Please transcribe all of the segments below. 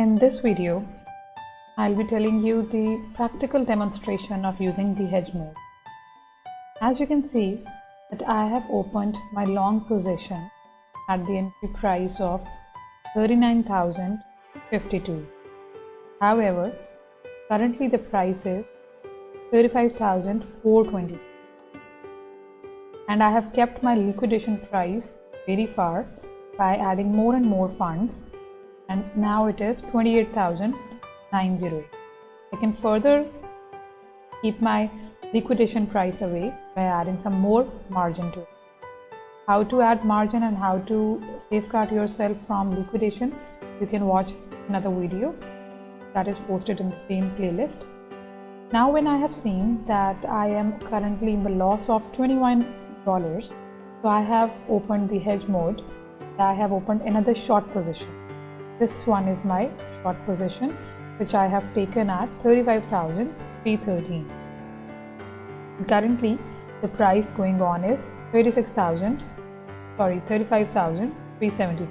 In this video, I'll be telling you the practical demonstration of using the hedge mode. As you can see that I have opened my long position at the entry price of 39,052. However, currently the price is 35,420 and I have kept my liquidation price very far by adding more and more funds, and now it is 28,908. I can further keep my liquidation price away by adding some more margin to it. How to add margin and how to safeguard yourself from liquidation, you can watch another video that is posted in the same playlist. Now when I have seen that I am currently in the loss of $21, so I have opened the hedge mode. I have opened another short position. This one is my short position, which I have taken at 35,313. Currently, the price going on is 35,373,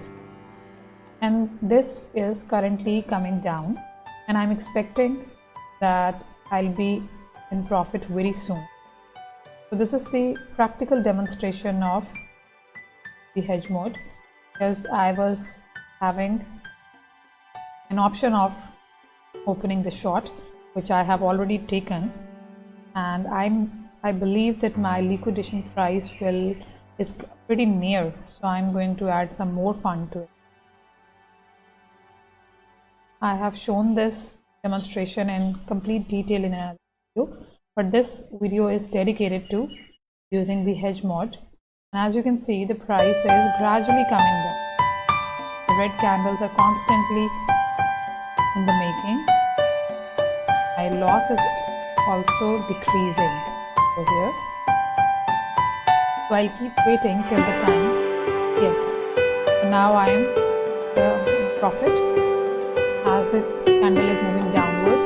and this is currently coming down, and I'm expecting that I'll be in profit very soon. So this is the practical demonstration of the hedge mode, because I was having an option of opening the short, which I have already taken, and I believe that my liquidation price is pretty near, so I'm going to add some more fund to it. I have shown this demonstration in complete detail in another video, but this video is dedicated to using the hedge mode. And as you can see, the price is gradually coming down. The red candles are constantly in the making. My loss is also decreasing over here. So I'll keep waiting till the time. Yes, so now I am in profit as the candle is moving downward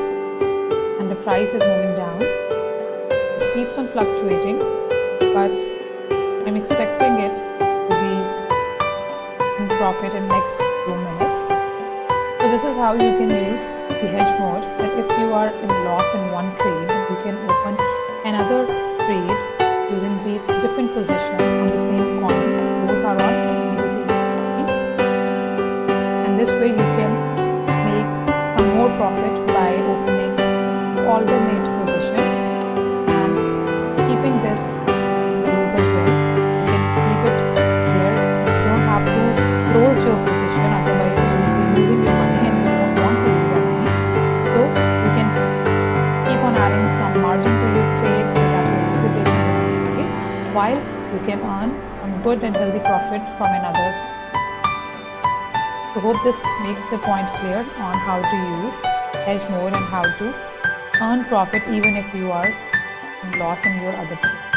and the price is moving down. It keeps on fluctuating, but I'm expecting it to be in profit in next few minutes. So this is how you can use the hedge mode, that if you are in loss in one trade, you can open another trade using the different position on the same coin. Both are on BTC, and this way you can make some more profit by opening alternate position and keeping this group as well. You can keep it here. You don't have to close your position, otherwise you will be losing your money and you don't want to lose your money. So you can keep on adding some margin to your trade so that your liquidation will be okay, while you can earn some good and healthy profit from another. So hope this makes the point clear on how to use hedge mode and how to earn profit even if you are in loss in your other trade.